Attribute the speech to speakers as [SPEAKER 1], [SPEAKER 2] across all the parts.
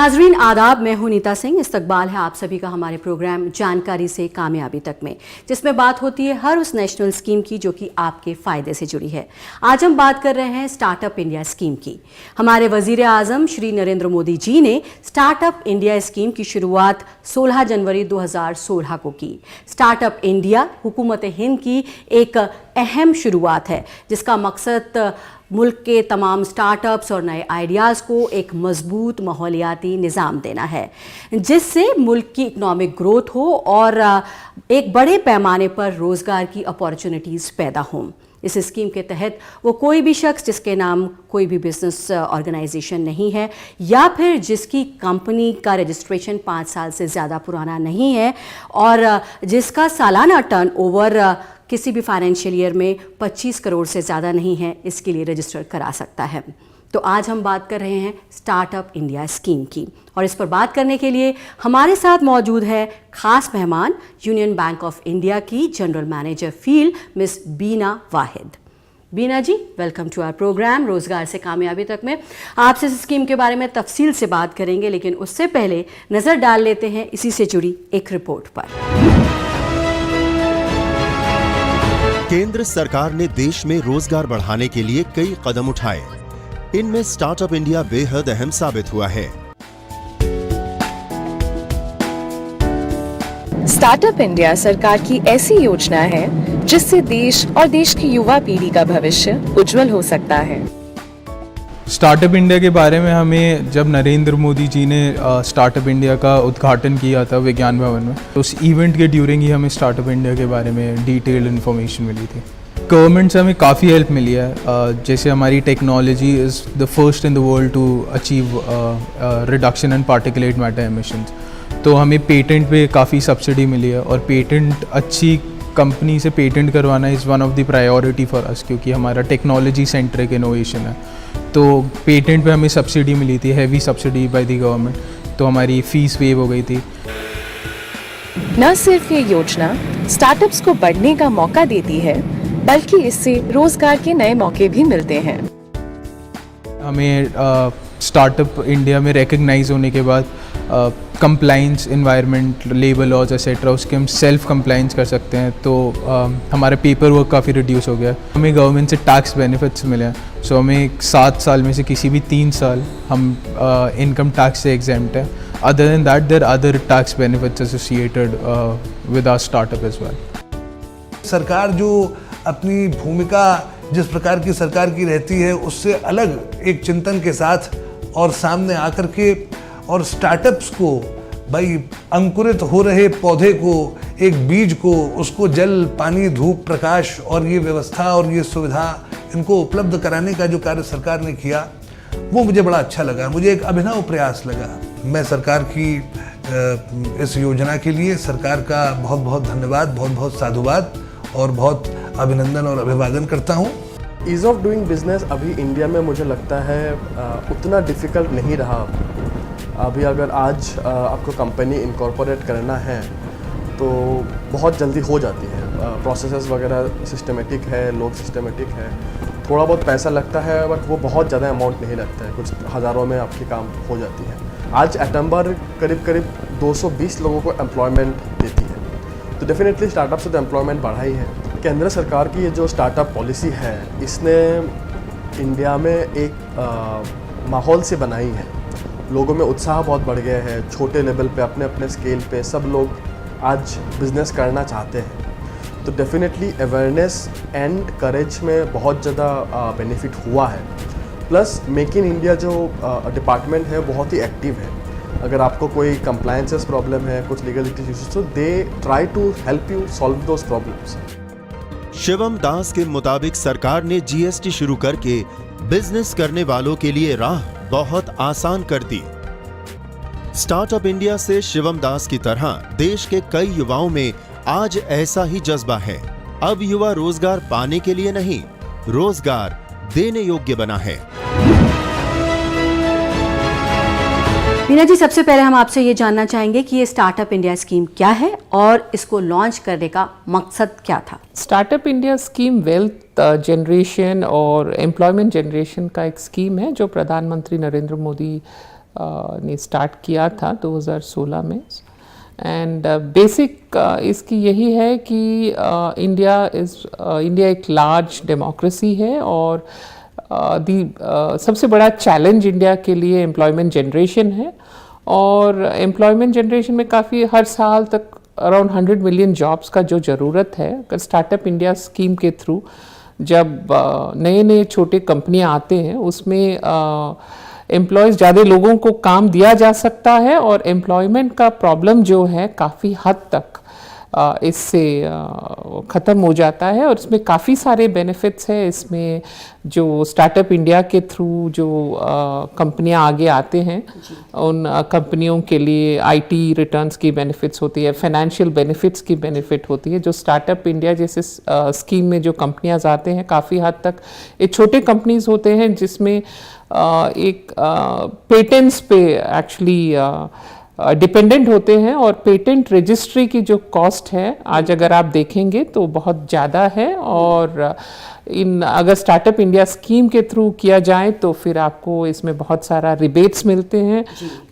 [SPEAKER 1] नाजरीन आदाब, मैं हूं नीता सिंह। इस्तकबाल है आप सभी का हमारे प्रोग्राम जानकारी से कामयाबी तक में, जिसमें बात होती है हर उस नेशनल स्कीम की जो कि आपके फ़ायदे से जुड़ी है। आज हम बात कर रहे हैं स्टार्टअप इंडिया स्कीम की। हमारे वज़ीर आज़म श्री नरेंद्र मोदी जी ने स्टार्टअप इंडिया स्कीम की शुरुआत 16 जनवरी 2016 को की। स्टार्टअप इंडिया हुकूमत हिंद की एक अहम शुरुआत है, जिसका मकसद मुल्क के तमाम स्टार्टअप्स और नए आइडियाज़ को एक मजबूत माहौलियाती निज़ाम देना है, जिससे मुल्क की इकनॉमिक ग्रोथ हो और एक बड़े पैमाने पर रोज़गार की अपॉर्चुनिटीज़ पैदा हों। इस स्कीम के तहत वो कोई भी शख्स जिसके नाम कोई भी बिजनेस ऑर्गेनाइजेशन नहीं है या फिर जिसकी कंपनी का रजिस्ट्रेशन 5 साल से ज़्यादा पुराना नहीं है और जिसका सालाना टर्नओवर किसी भी फाइनेंशियल ईयर में 25 करोड़ से ज़्यादा नहीं है, इसके लिए रजिस्टर करा सकता है। तो आज हम बात कर रहे हैं स्टार्टअप इंडिया स्कीम की, और इस पर बात करने के लिए हमारे साथ मौजूद है खास मेहमान यूनियन बैंक ऑफ इंडिया की general manager field miss Bina Wahid. Bina ji, welcome to our programme रोजगार से कामयाबी तक में। आपसे इस स्कीम के बारे में तफसील से बात करेंगे, लेकिन उससे पहले नज़र डाल लेते हैं इसी से जुड़ी एक रिपोर्ट पर।
[SPEAKER 2] केंद्र सरकार ने देश में रोजगार बढ़ाने के लिए कई कदम उठाए। इनमें स्टार्टअप इंडिया बेहद अहम साबित हुआ है।
[SPEAKER 3] स्टार्टअप इंडिया सरकार की ऐसी योजना है जिससे देश और देश की युवा पीढ़ी का भविष्य उज्जवल हो सकता है।
[SPEAKER 4] स्टार्टअप इंडिया के बारे में हमें जब नरेंद्र मोदी जी ने स्टार्टअप इंडिया का उद्घाटन किया था विज्ञान भवन में, तो उस इवेंट के ड्यूरिंग ही हमें स्टार्टअप इंडिया के बारे में डिटेल्ड इन्फॉर्मेशन मिली थी। गवर्नमेंट से हमें काफ़ी हेल्प मिली है। जैसे हमारी technology is the first in the world to achieve reduction in particulate matter emissions, तो हमें पेटेंट पे काफ़ी सब्सिडी मिली है, और पेटेंट अच्छी कंपनी से पेटेंट करवाना is one of the priority for us, क्योंकि हमारा टेक्नोलॉजी सेंट्रिक इनोवेशन है। तो पेटेंट पे हमें सब्सिडी मिली थी, heavy subsidy by the government, तो हमारी फ़ीस वेव हो गई थी।
[SPEAKER 3] न सिर्फ ये योजना स्टार्टअप्स को बढ़ने का मौका देती है, बल्कि इससे रोजगार के नए मौके भी मिलते हैं।
[SPEAKER 4] हमें स्टार्टअप इंडिया में रिकग्नाइज होने के बाद compliance, environment, labour laws etcetera, उसके हम सेल्फ कंप्लाइंस कर सकते हैं। तो हमारा पेपर वर्क काफ़ी रिड्यूस हो गया। हमें गवर्नमेंट से टैक्स बेनिफिट्स मिले हैं, सो हमें 7 साल में से किसी भी 3 साल हम इनकम टैक्स से एग्जेम्प्ट है। Other than that there other tax benefits associated with our startup as well.
[SPEAKER 5] सरकार जो अपनी भूमिका जिस प्रकार की सरकार की रहती है, उससे अलग एक चिंतन के साथ और सामने आकर के और स्टार्टअप्स को, भाई अंकुरित हो रहे पौधे को, एक बीज को, उसको जल, पानी, धूप, प्रकाश और ये व्यवस्था और ये सुविधा इनको उपलब्ध कराने का जो कार्य सरकार ने किया, वो मुझे बड़ा अच्छा लगा। मुझे एक अभिनव प्रयास लगा। मैं सरकार की इस योजना के लिए सरकार का बहुत बहुत धन्यवाद, बहुत बहुत साधुवाद और बहुत अभिनंदन और अभिवादन करता हूँ।
[SPEAKER 6] ईज़ ऑफ डूइंग बिजनेस अभी इंडिया में मुझे लगता है उतना डिफ़िकल्ट नहीं रहा। अभी अगर आज आपको कंपनी इनकॉर्पोरेट करना है तो बहुत जल्दी हो जाती है। प्रोसेसेस वगैरह सिस्टमेटिक है, लोग सिस्टमेटिक है। थोड़ा बहुत पैसा लगता है, बट वो बहुत ज़्यादा अमाउंट नहीं लगता है, कुछ हज़ारों में आपकी काम हो जाती है। आज एटम्बर करीब 220 लोगों को एम्प्लॉयमेंट देती है, तो डेफिनेटली स्टार्टअप से तो एम्प्लॉयमेंट बढ़ा ही है। केंद्र सरकार की ये जो स्टार्टअप पॉलिसी है, इसने इंडिया में एक माहौल से बनाई है। लोगों में उत्साह बहुत बढ़ गया है। छोटे लेवल पे, अपने अपने स्केल पे सब लोग आज बिज़नेस करना चाहते हैं, तो डेफिनेटली अवेयरनेस एंड करेज में बहुत ज़्यादा बेनिफिट हुआ है। प्लस मेक इन इंडिया जो डिपार्टमेंट है बहुत ही एक्टिव है। अगर आपको कोई कंप्लायंसेस प्रॉब्लम है, कुछ लीगलिटी इश्यूज, तो they try to help you solve those problems.
[SPEAKER 2] Shivam Das के मुताबिक सरकार ने जीएसटी शुरू करके बिजनेस करने वालों के लिए राह बहुत आसान कर दी। स्टार्टअप इंडिया से शिवम दास की तरह देश के कई युवाओं में आज ऐसा ही जज्बा है। अब युवा रोजगार पाने के लिए नहीं, रोजगार देने योग्य बना है।
[SPEAKER 1] बीना जी, सबसे पहले हम आपसे ये जानना चाहेंगे कि ये स्टार्टअप इंडिया स्कीम क्या है और इसको लॉन्च करने का मकसद क्या था?
[SPEAKER 7] Startup India scheme wealth generation और एम्प्लॉयमेंट जनरेशन का एक स्कीम है जो प्रधानमंत्री नरेंद्र मोदी ने स्टार्ट किया था 2016 में। एंड बेसिक इसकी यही है कि इंडिया एक लार्ज डेमोक्रेसी है और सबसे बड़ा चैलेंज इंडिया के लिए एम्प्लॉयमेंट जनरेशन है। और एम्प्लॉयमेंट जनरेशन में काफ़ी हर साल तक अराउंड 100 मिलियन जॉब्स का जो ज़रूरत है, अगर स्टार्टअप इंडिया स्कीम के थ्रू जब नए नए छोटे कंपनियां आते हैं उसमें एम्प्लॉयज़ ज़्यादा लोगों को काम दिया जा सकता है और एम्प्लॉयमेंट का प्रॉब्लम जो है काफ़ी हद तक इससे ख़त्म हो जाता है। और इसमें काफ़ी सारे बेनिफिट्स हैं। इसमें जो स्टार्टअप इंडिया के थ्रू जो कंपनियां आगे आते हैं उन कंपनियों के लिए आईटी रिटर्न्स की बेनिफिट्स होती है, फाइनेंशियल बेनिफिट्स की बेनिफिट होती है। जो स्टार्टअप इंडिया जैसे स्कीम में जो कंपनियां आते हैं काफ़ी हद तक ये छोटे कंपनीज होते हैं जिसमें एक पेटेंट्स पे एक्चुअली डिपेंडेंट होते हैं और पेटेंट रजिस्ट्री की जो कॉस्ट है आज अगर आप देखेंगे तो बहुत ज़्यादा है। और अगर स्टार्टअप इंडिया स्कीम के थ्रू किया जाए तो फिर आपको इसमें बहुत सारा रिबेट्स मिलते हैं,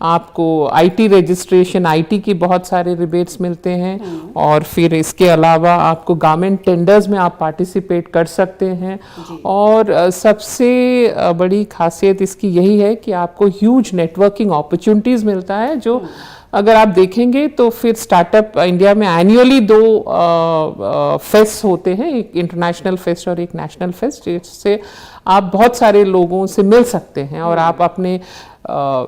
[SPEAKER 7] आपको आईटी रजिस्ट्रेशन, आईटी की बहुत सारे रिबेट्स मिलते हैं और फिर इसके अलावा आपको गवर्नमेंट टेंडर्स में आप पार्टिसिपेट कर सकते हैं। और सबसे बड़ी खासियत इसकी यही है कि आपको ह्यूज नेटवर्किंग अपॉर्चुनिटीज़ मिलता है जो अगर आप देखेंगे तो फिर स्टार्टअप इंडिया में एनुअली 2 फेस्ट होते हैं, एक इंटरनेशनल फेस्ट और एक नेशनल फेस्ट, जिससे आप बहुत सारे लोगों से मिल सकते हैं और आप अपने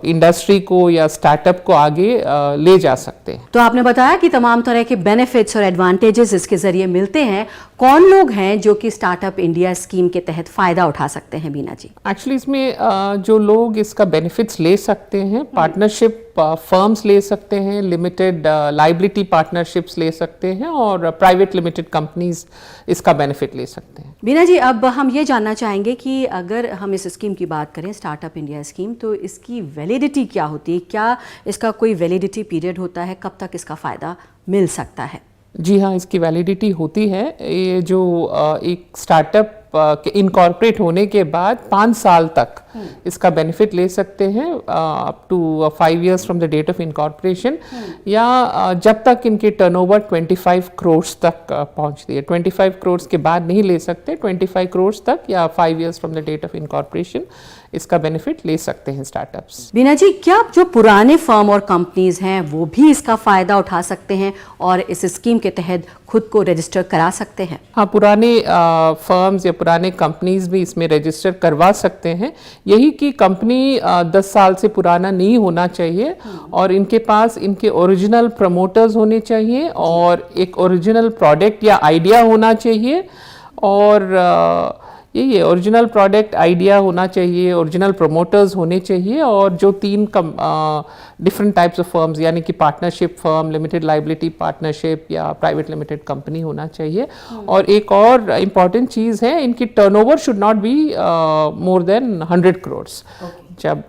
[SPEAKER 7] इंडस्ट्री को या स्टार्टअप को आगे ले जा सकते हैं।
[SPEAKER 1] तो आपने बताया कि तमाम तरह के बेनिफिट्स और एडवांटेजेस इसके जरिए मिलते हैं। कौन लोग हैं जो कि स्टार्टअप इंडिया स्कीम के तहत फ़ायदा उठा सकते हैं बीना जी?
[SPEAKER 7] एक्चुअली इसमें जो लोग इसका बेनिफिट्स ले सकते हैं, पार्टनरशिप फर्म्स ले सकते हैं, लिमिटेड लाइबिलिटी पार्टनरशिप्स ले सकते हैं और प्राइवेट लिमिटेड कंपनीज इसका बेनिफिट ले सकते हैं।
[SPEAKER 1] बीना जी, अब हम ये जानना चाहेंगे कि अगर हम इस स्कीम की बात करें, स्टार्टअप इंडिया स्कीम, तो इसकी वैलिडिटी क्या होती है? क्या इसका कोई वैलिडिटी पीरियड होता है? कब तक इसका फ़ायदा मिल सकता है?
[SPEAKER 7] जी हाँ, इसकी वैलिडिटी होती है। ये जो एक स्टार्टअप के इनकॉर्पोरेट होने के बाद 5 साल तक इसका बेनिफिट ले सकते हैं, up to 5 years from the date of incorporation, या जब तक इनके टर्नओवर 25 करोड़ तक पहुंचती है। 25 करोड़ के बाद नहीं ले सकते, 25 करोड़ तक या 5 years from the date of incorporation इसका बेनिफिट ले सकते हैं स्टार्टअप्स।
[SPEAKER 1] बीना जी, क्या जो पुराने फर्म और कंपनीज हैं वो भी इसका फ़ायदा उठा सकते हैं और इस स्कीम के तहत खुद को रजिस्टर करा सकते हैं?
[SPEAKER 7] हाँ, पुराने फर्म्स या पुराने कंपनीज भी इसमें रजिस्टर करवा सकते हैं। यही कि कंपनी 10 साल से पुराना नहीं होना चाहिए और इनके पास इनके ओरिजिनल प्रमोटर्स होने चाहिए और एक ओरिजिनल प्रोडक्ट या आइडिया होना चाहिए। और यही है, ओरिजिनल प्रोडक्ट आइडिया होना चाहिए, ओरिजिनल प्रमोटर्स होने चाहिए और जो 3 डिफरेंट टाइप्स ऑफ फर्म्स यानी कि partnership firm, limited liability partnership या प्राइवेट लिमिटेड कंपनी होना चाहिए। और एक और इम्पॉर्टेंट चीज़ है, इनकी turnover should not be more than 100 crore. जब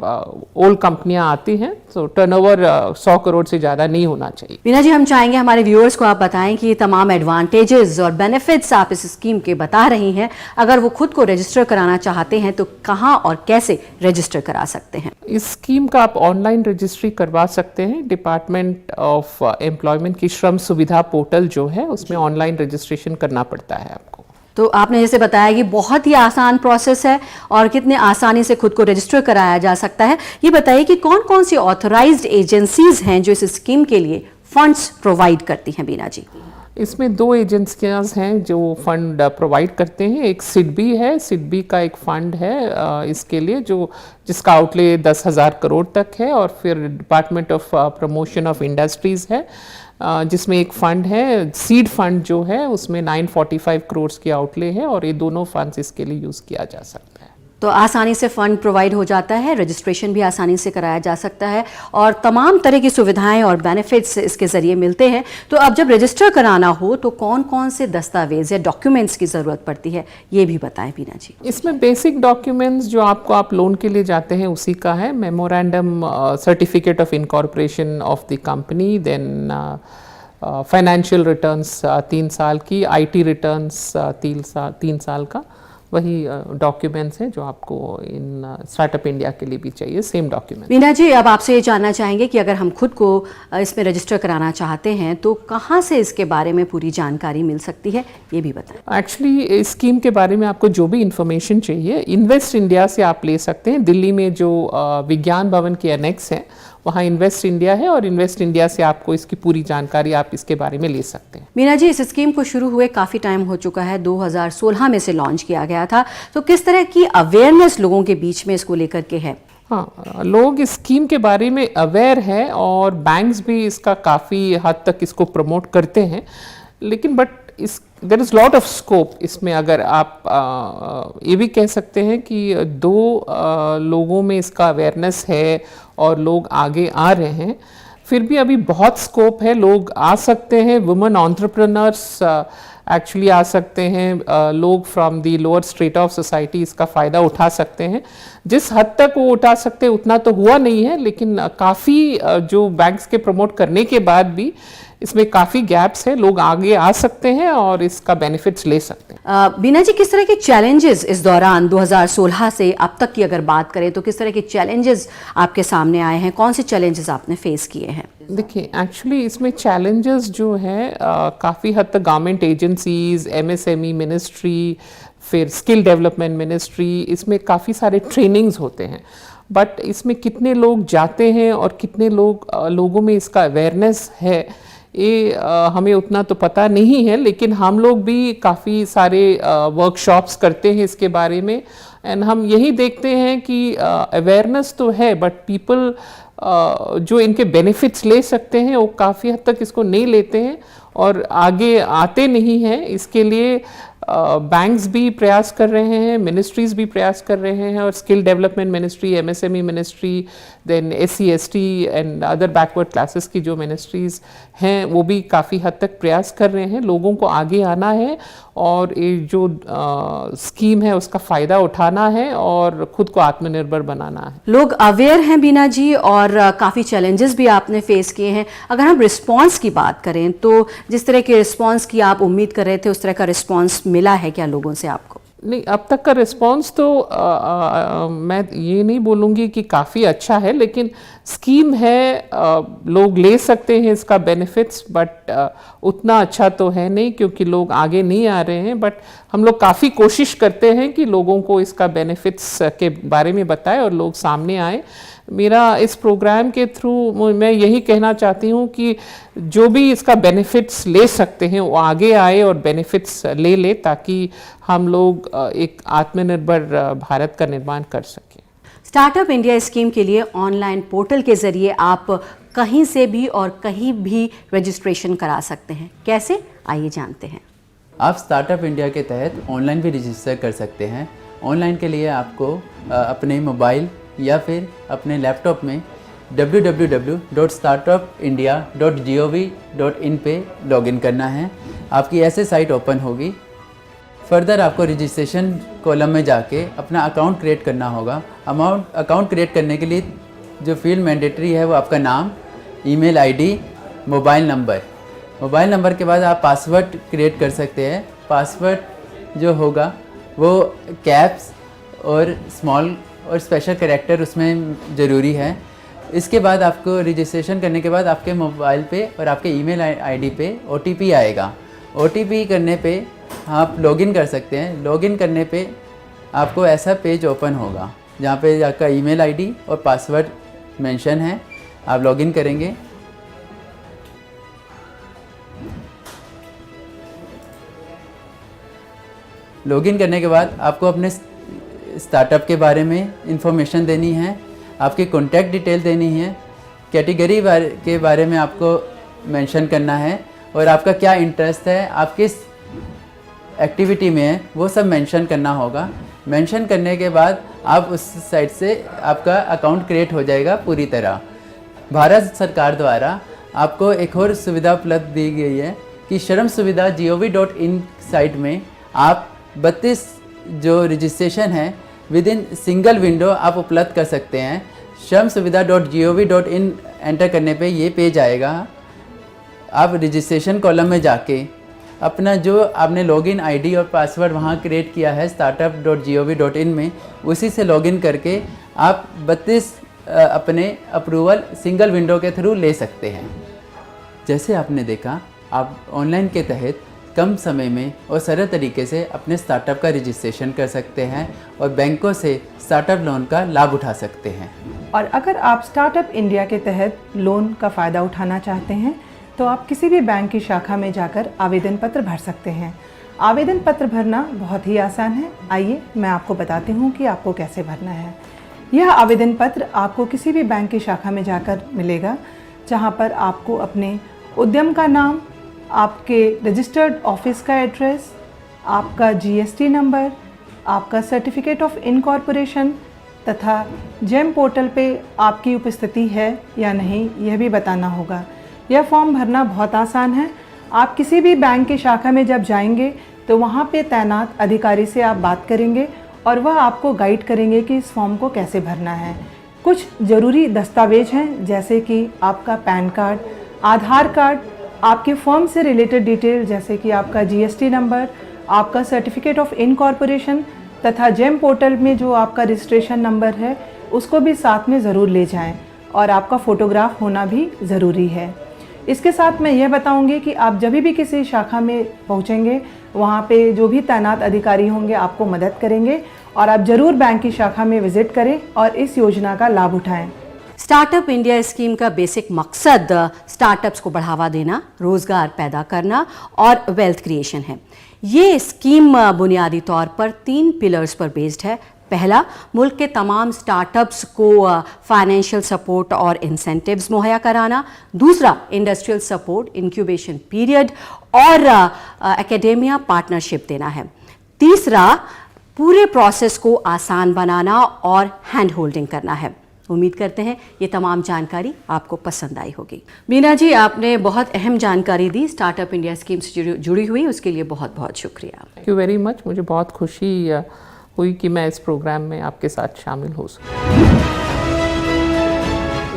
[SPEAKER 7] ओल्ड कंपनियां आती हैं तो टर्नओवर 100 करोड़ से ज़्यादा नहीं होना चाहिए।
[SPEAKER 1] बीना जी, हम चाहेंगे हमारे व्यूअर्स को आप बताएं कि ये तमाम एडवांटेजेस और बेनिफिट्स आप इस स्कीम के बता रही हैं, अगर वो खुद को रजिस्टर कराना चाहते हैं तो कहां और कैसे रजिस्टर करा सकते हैं?
[SPEAKER 7] इस स्कीम का आप ऑनलाइन रजिस्ट्री करवा सकते हैं। डिपार्टमेंट ऑफ एम्प्लॉयमेंट की श्रम सुविधा पोर्टल जो है उसमें ऑनलाइन रजिस्ट्रेशन करना पड़ता है आपको।
[SPEAKER 1] तो आपने जैसे बताया कि बहुत ही आसान प्रोसेस है और कितने आसानी से खुद को रजिस्टर कराया जा सकता है। ये बताइए कि कौन कौन सी ऑथराइज्ड एजेंसीज हैं जो इस स्कीम के लिए फंड्स प्रोवाइड करती हैं? बीना जी,
[SPEAKER 7] इसमें 2 एजेंसियां हैं जो फंड प्रोवाइड करते हैं। एक सिडबी है, सिडबी का एक फंड है इसके लिए जिसका आउटले 10,000 करोड़ तक है। और फिर department of promotion of industries है जिसमें एक फंड है, सीड फंड जो है उसमें 945 करोड़ की आउटले है और ये दोनों फंड्स इसके लिए यूज़ किया जा सकता है।
[SPEAKER 1] तो आसानी से फंड प्रोवाइड हो जाता है, रजिस्ट्रेशन भी आसानी से कराया जा सकता है और तमाम तरह की सुविधाएं और बेनिफिट्स इसके ज़रिए मिलते हैं। तो अब जब रजिस्टर कराना हो तो कौन कौन से दस्तावेज या डॉक्यूमेंट्स की ज़रूरत पड़ती है, ये भी बताएं बीना जी।
[SPEAKER 7] इसमें बेसिक डॉक्यूमेंट्स जो आप लोन के लिए जाते हैं उसी का है। Memorandum, certificate of incorporation of the company, then financial returns 3 साल की, आईटी रिटर्न्स 3 साल का, वही डॉक्यूमेंट्स हैं जो आपको इन स्टार्टअप इंडिया के लिए भी चाहिए, सेम डॉक्यूमेंट।
[SPEAKER 1] मीना जी, अब आपसे ये जानना चाहेंगे कि अगर हम खुद को इसमें रजिस्टर कराना चाहते हैं तो कहाँ से इसके बारे में पूरी जानकारी मिल सकती है, ये भी बताएं।
[SPEAKER 7] एक्चुअली इस स्कीम के बारे में आपको जो भी इंफॉर्मेशन चाहिए इन्वेस्ट इंडिया से आप ले सकते हैं। दिल्ली में जो विज्ञान भवन के एनेक्स है वहाँ इन्वेस्ट इंडिया है, और इन्वेस्ट इंडिया से आपको इसकी पूरी जानकारी आप इसके बारे में ले सकते हैं।
[SPEAKER 1] मीना जी, इस स्कीम को शुरू हुए काफ़ी टाइम हो चुका है, 2016 में से लॉन्च किया गया था, तो किस तरह की अवेयरनेस लोगों के बीच में इसको लेकर के है?
[SPEAKER 7] हाँ, लोग इस स्कीम के बारे में अवेयर हैं और बैंक्स भी इसका काफ़ी हद तक इसको प्रमोट करते हैं, लेकिन but there is lot of scope इसमें। अगर आप ये भी कह सकते हैं कि लोगों में इसका अवेयरनेस है और लोग आगे आ रहे हैं, फिर भी अभी बहुत स्कोप है। लोग आ सकते हैं, वुमेन एंटरप्रेन्योर्स एक्चुअली आ सकते हैं, लोग from the lower straight of society इसका फ़ायदा उठा सकते हैं। जिस हद तक वो उठा सकते हैं उतना तो हुआ नहीं है, लेकिन काफ़ी जो बैंक्स के प्रमोट करने के बाद भी इसमें काफ़ी गैप्स है। लोग आगे आ सकते हैं और इसका बेनिफिट्स ले सकते हैं।
[SPEAKER 1] बीना जी, किस तरह के चैलेंजेस इस दौरान 2016 से अब तक की अगर बात करें तो किस तरह के चैलेंजेस आपके सामने आए हैं, कौन से चैलेंजेस आपने फेस किए हैं?
[SPEAKER 7] देखिए, एक्चुअली इसमें चैलेंजेस जो है काफ़ी हद तक गवर्नमेंट एजेंसीज, MSME मिनिस्ट्री, फिर स्किल डेवलपमेंट मिनिस्ट्री, इसमें काफ़ी सारे ट्रेनिंग्स होते हैं, बट इसमें कितने लोग जाते हैं और कितने लोगों में इसका अवेयरनेस है ये हमें उतना तो पता नहीं है। लेकिन हम लोग भी काफ़ी सारे वर्कशॉप्स करते हैं इसके बारे में, एंड हम यही देखते हैं कि अवेयरनेस तो है, बट पीपल जो इनके बेनिफिट्स ले सकते हैं वो काफ़ी हद तक इसको नहीं लेते हैं और आगे आते नहीं हैं। इसके लिए बैंक्स भी प्रयास कर रहे हैं, मिनिस्ट्रीज़ भी प्रयास कर रहे हैं, और skill development ministry, MSME ministry, then SC ST and other backward classes की जो मिनिस्ट्रीज़ हैं वो भी काफ़ी हद तक प्रयास कर रहे हैं। लोगों को आगे आना है और ये जो स्कीम है उसका फ़ायदा उठाना है और ख़ुद को आत्मनिर्भर बनाना है।
[SPEAKER 1] लोग अवेयर हैं बीना जी, और काफ़ी चैलेंजेस भी आपने फेस किए हैं। अगर हम रिस्पांस की बात करें तो जिस तरह के रिस्पांस की आप उम्मीद कर रहे थे उस तरह का रिस्पांस मिला है क्या लोगों से आपको?
[SPEAKER 7] नहीं, अब तक का रिस्पांस तो मैं ये नहीं बोलूँगी कि काफ़ी अच्छा है, लेकिन स्कीम है, लोग ले सकते हैं इसका बेनिफिट्स, बट उतना अच्छा तो है नहीं क्योंकि लोग आगे नहीं आ रहे हैं। बट हम लोग काफ़ी कोशिश करते हैं कि लोगों को इसका बेनिफिट्स के बारे में बताएं और लोग सामने आए। मेरा इस प्रोग्राम के थ्रू मैं यही कहना चाहती हूँ कि जो भी इसका बेनिफिट्स ले सकते हैं वो आगे आए और बेनिफिट्स ले ताकि हम लोग एक आत्मनिर्भर भारत का निर्माण कर सकें।
[SPEAKER 1] स्टार्टअप इंडिया स्कीम के लिए ऑनलाइन पोर्टल के जरिए आप कहीं से भी और कहीं भी रजिस्ट्रेशन करा सकते हैं। कैसे, आइए जानते हैं।
[SPEAKER 8] आप स्टार्टअप इंडिया के तहत ऑनलाइन भी रजिस्टर कर सकते हैं। ऑनलाइन के लिए आपको अपने मोबाइल या फिर अपने लैपटॉप में www.startupindia.gov.in पे लॉगिन करना है। आपकी ऐसे साइट ओपन होगी। फर्दर आपको रजिस्ट्रेशन कॉलम में जाके अपना अकाउंट क्रिएट करना होगा। अकाउंट क्रिएट करने के लिए जो फील्ड मैंडेटरी है वो आपका नाम, ईमेल आईडी, मोबाइल नंबर के बाद आप पासवर्ड क्रिएट कर सकते हैं। पासवर्ड जो होगा वो कैप्स और स्मॉल और स्पेशल कैरेक्टर उसमें ज़रूरी है। इसके बाद आपको रजिस्ट्रेशन करने के बाद आपके मोबाइल पे और आपके ईमेल आईडी पे OTP आएगा। OTP करने पे आप लॉगिन कर सकते हैं। लॉगिन करने पे आपको ऐसा पेज ओपन होगा जहाँ पे आपका ईमेल आईडी और पासवर्ड मेंशन है। आप लॉगिन करेंगे। लॉगिन करने के बाद आपको अपने स्टार्टअप के बारे में इंफॉर्मेशन देनी है, आपकी कॉन्टैक्ट डिटेल देनी है, कैटेगरी के बारे में आपको मेंशन करना है और आपका क्या इंटरेस्ट है, आप किस एक्टिविटी में है वो सब मेंशन करना होगा। मेंशन करने के बाद आप उस साइट से आपका अकाउंट क्रिएट हो जाएगा पूरी तरह। भारत सरकार द्वारा आपको एक और सुविधा उपलब्ध दी गई है कि श्रम सुविधा gov.in साइट में आप 32 जो रजिस्ट्रेशन है विद इन सिंगल विंडो आप उपलब्ध कर सकते हैं। श्रम सुविधा.gov.in एंटर करने पे ये पेज आएगा। आप रजिस्ट्रेशन कॉलम में जाके अपना जो आपने लॉगिन आईडी और पासवर्ड वहाँ क्रिएट किया है startup.gov.in में, उसी से लॉगिन करके आप 32 अपने अप्रूवल सिंगल विंडो के थ्रू ले सकते हैं। जैसे आपने देखा, आप ऑनलाइन के तहत कम समय में और सरल तरीके से अपने स्टार्टअप का रजिस्ट्रेशन कर सकते हैं और बैंकों से स्टार्टअप लोन का लाभ उठा सकते हैं।
[SPEAKER 9] और अगर आप स्टार्टअप इंडिया के तहत लोन का फ़ायदा उठाना चाहते हैं तो आप किसी भी बैंक की शाखा में जाकर आवेदन पत्र भर सकते हैं। आवेदन पत्र भरना बहुत ही आसान है। आइए मैं आपको बताती हूँ कि आपको कैसे भरना है। यह आवेदन पत्र आपको किसी भी बैंक की शाखा में जाकर मिलेगा, जहाँ पर आपको अपने उद्यम का नाम, आपके रजिस्टर्ड ऑफिस का एड्रेस, आपका जीएसटी नंबर, आपका सर्टिफिकेट ऑफ इनकॉर्पोरेशन तथा जेम पोर्टल पे आपकी उपस्थिति है या नहीं, यह भी बताना होगा। यह फॉर्म भरना बहुत आसान है। आप किसी भी बैंक की शाखा में जब जाएंगे तो वहाँ पे तैनात अधिकारी से आप बात करेंगे और वह आपको गाइड करेंगे कि इस फॉर्म को कैसे भरना है। कुछ ज़रूरी दस्तावेज हैं, जैसे कि आपका पैन कार्ड, आधार कार्ड, आपके फर्म से रिलेटेड डिटेल जैसे कि आपका जीएसटी नंबर, आपका सर्टिफिकेट ऑफ इनकॉर्पोरेशन तथा जेम पोर्टल में जो आपका रजिस्ट्रेशन नंबर है उसको भी साथ में ज़रूर ले जाएं और आपका फ़ोटोग्राफ होना भी ज़रूरी है। इसके साथ मैं यह बताऊंगी कि आप जब भी किसी शाखा में पहुंचेंगे, वहां पे जो भी तैनात अधिकारी होंगे आपको मदद करेंगे और आप ज़रूर बैंक की शाखा में विज़िट करें और इस योजना का लाभ उठाएं।
[SPEAKER 1] स्टार्टअप इंडिया स्कीम का बेसिक मकसद स्टार्टअप्स को बढ़ावा देना, रोजगार पैदा करना और वेल्थ क्रिएशन है। ये स्कीम बुनियादी तौर पर 3 पिलर्स पर बेस्ड है। पहला, मुल्क के तमाम स्टार्टअप्स को फाइनेंशियल सपोर्ट और इंसेंटिव्स मुहैया कराना। दूसरा, इंडस्ट्रियल सपोर्ट, इंक्यूबेशन पीरियड और एकेडेमिया पार्टनरशिप देना है। तीसरा, पूरे प्रोसेस को आसान बनाना और हैंड होल्डिंग करना है। उम्मीद करते हैं ये तमाम जानकारी आपको पसंद आई होगी। बीना जी, आपने बहुत अहम जानकारी दी स्टार्टअप इंडिया स्कीम से जुड़ी हुई, उसके लिए बहुत बहुत शुक्रिया।
[SPEAKER 7] Thank you very much. मुझे बहुत खुशी हुई कि मैं इस प्रोग्राम में आपके साथ शामिल हो सकूं।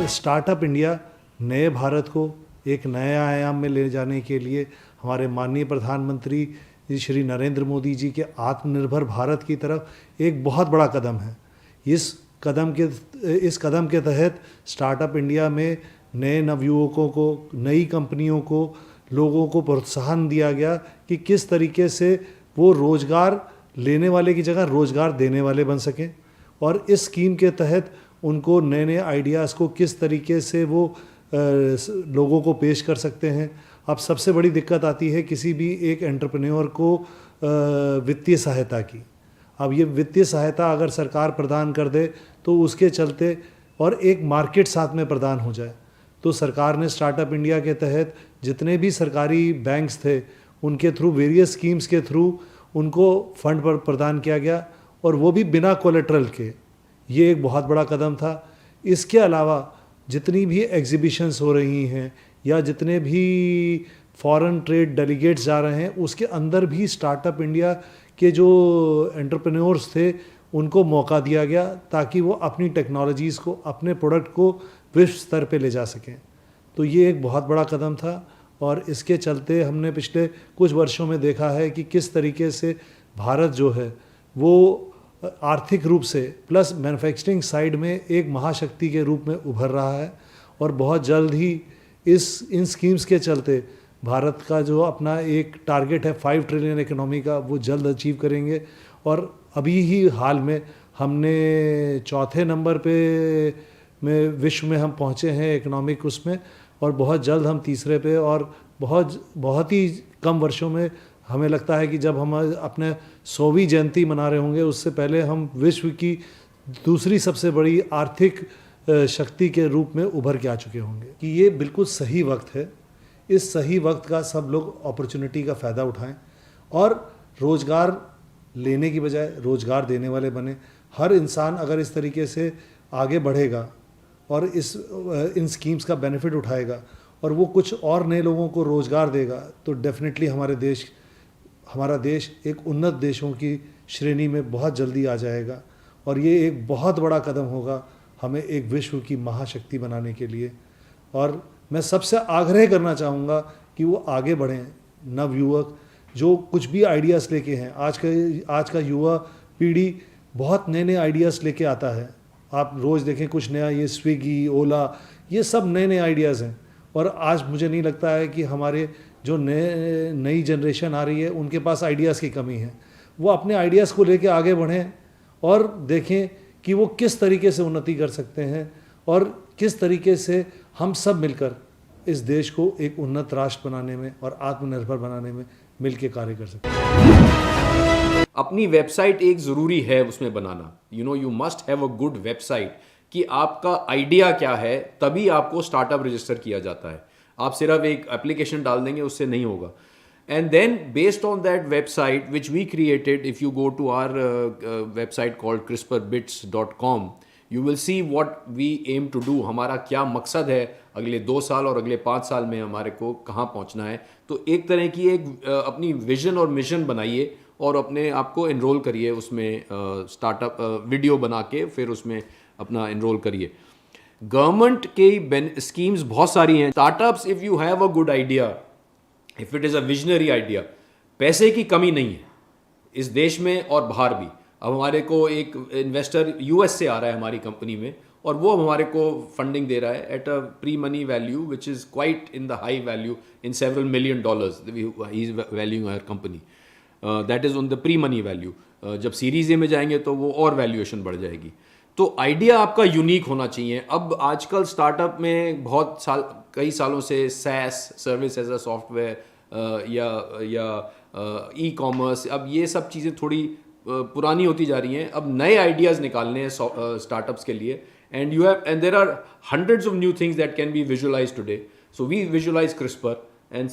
[SPEAKER 5] स्टार्टअप इंडिया नए भारत को एक नए आयाम में ले जाने के लिए हमारे माननीय प्रधानमंत्री जी श्री नरेंद्र मोदी जी के आत्मनिर्भर भारत की तरफ एक बहुत बड़ा कदम है। इस कदम के तहत स्टार्टअप इंडिया में नए नवयुवकों को, नई कंपनियों को, लोगों को प्रोत्साहन दिया गया कि किस तरीके से वो रोज़गार लेने वाले की जगह रोज़गार देने वाले बन सकें, और इस स्कीम के तहत उनको नए नए आइडियाज़ को किस तरीके से वो लोगों को पेश कर सकते हैं। अब सबसे बड़ी दिक्कत आती है किसी भी एक एंटरप्रेन्योर को वित्तीय सहायता की। अब ये वित्तीय सहायता अगर सरकार प्रदान कर दे तो उसके चलते और एक मार्केट साथ में प्रदान हो जाए, तो सरकार ने स्टार्टअप इंडिया के तहत जितने भी सरकारी बैंक्स थे उनके थ्रू वेरियस स्कीम्स के थ्रू उनको फंड पर प्रदान किया गया, और वो भी बिना कोलेट्रल के। ये एक बहुत बड़ा कदम था। इसके अलावा जितनी भी एग्जीबिशंस हो रही हैं या जितने भी फॉरेन ट्रेड डेलीगेट्स जा रहे हैं, उसके अंदर भी स्टार्टअप इंडिया के जो एंटरप्रेन्योर्स थे उनको मौका दिया गया ताकि वो अपनी टेक्नोलॉजीज़ को, अपने प्रोडक्ट को विश्व स्तर पे ले जा सकें। तो ये एक बहुत बड़ा कदम था, और इसके चलते हमने पिछले कुछ वर्षों में देखा है कि किस तरीके से भारत जो है वो आर्थिक रूप से प्लस मैन्युफैक्चरिंग साइड में एक महाशक्ति के रूप में उभर रहा है, और बहुत जल्द ही इन स्कीम्स के चलते भारत का जो अपना एक टारगेट है 5 ट्रिलियन इकोनॉमी का, वो जल्द अचीव करेंगे। और अभी ही हाल में हमने 4थे नंबर पे में विश्व में हम पहुँचे हैं इकोनॉमिक उसमें, और बहुत जल्द हम 3रे पे, और बहुत ही कम वर्षों में हमें लगता है कि जब हम अपने 100वीं जयंती मना रहे होंगे उससे पहले हम विश्व की दूसरी सबसे बड़ी आर्थिक शक्ति के रूप में उभर के आ चुके होंगे। कि ये बिल्कुल सही वक्त है। इस सही वक्त का सब लोग अपॉर्चुनिटी का फ़ायदा उठाएं और रोज़गार लेने की बजाय रोज़गार देने वाले बने। हर इंसान अगर इस तरीके से आगे बढ़ेगा और इन स्कीम्स का बेनिफिट उठाएगा और वो कुछ और नए लोगों को रोज़गार देगा, तो डेफिनेटली हमारा देश एक उन्नत देशों की श्रेणी में बहुत जल्दी आ जाएगा, और ये एक बहुत बड़ा कदम होगा हमें एक विश्व की महाशक्ति बनाने के लिए। और मैं सबसे आग्रह करना चाहूँगा कि वो आगे बढ़ें, नवयुवक जो कुछ भी आइडियाज़ लेके हैं, आज का युवा पीढ़ी बहुत नए नए आइडियाज़ लेके आता है। आप रोज़ देखें कुछ नया, ये स्विगी, ओला, ये सब नए नए आइडियाज़ हैं। और आज मुझे नहीं लगता है कि हमारे जो नई जनरेशन आ रही है उनके पास आइडियाज़ की कमी है। वो अपने आइडियाज़ को लेके आगे बढ़ें और देखें कि वो किस तरीके से उन्नति कर सकते हैं और किस तरीके से हम सब मिलकर इस देश को एक उन्नत राष्ट्र बनाने में और आत्मनिर्भर बनाने में मिलकर कार्य कर सकते हैं।
[SPEAKER 10] अपनी वेबसाइट एक ज़रूरी है उसमें बनाना। You must have a good website कि आपका आइडिया क्या है, तभी आपको स्टार्टअप रजिस्टर किया जाता है। आप सिर्फ एक एप्लीकेशन डाल देंगे उससे नहीं होगा। And then based on that website which we created, if you go to our website called CRISPRbits.com, you will see what we aim to do. हमारा क्या मकसद है अगले 2 साल और अगले 5 साल में हमारे को कहाँ पहुँचना है। तो एक तरह की एक अपनी विजन और मिशन बनाइए और अपने आप को एनरोल करिए उसमें, स्टार्टअप वीडियो बना के फिर उसमें अपना एनरोल करिए। गवर्नमेंट के स्कीम्स बहुत सारी हैं। Startups, if you have a good idea, if it is a visionary idea, पैसे की कमी नहीं है इस देश में और बाहर भी। अब हमारे को एक इन्वेस्टर यूएस से आ रहा है हमारी कंपनी में और वो हमारे को फंडिंग दे रहा है at a pre money value which is quite in the high value, in several million dollars he is valuing our company, that is on the pre money value. जब सीरीज ए में जाएंगे तो वो और valuation बढ़ जाएगी। तो idea आपका यूनिक होना चाहिए। अब आजकल स्टार्टअप में कई सालों से SaaS, service as a software या ई कॉमर्स, अब ये सब चीज़ें थोड़ी पुरानी होती जा रही हैं। अब नए आइडियाज़ निकालने हैं स्टार्टअप्स के लिए, and there are hundreds of new things that can be visualise today. So we visualise CRISPR and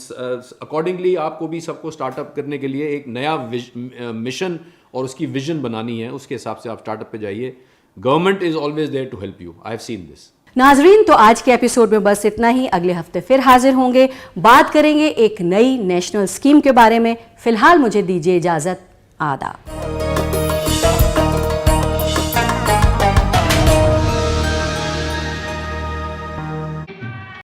[SPEAKER 10] accordingly आपको भी सबको स्टार्टअप करने के लिए एक नया मिशन और उसकी विजन बनानी है। उसके हिसाब से आप स्टार्टअप पे जाइए। Government is always there to help you. I have seen this.
[SPEAKER 1] नाजरीन, तो आज के एपिसोड में बस इतना ही। अगले हफ्ते फिर हाजिर होंगे, बात करेंगे एक नई नेशनल स्कीम के बारे में। फिलहाल मुझे दीजिए इजाजत। आदाब।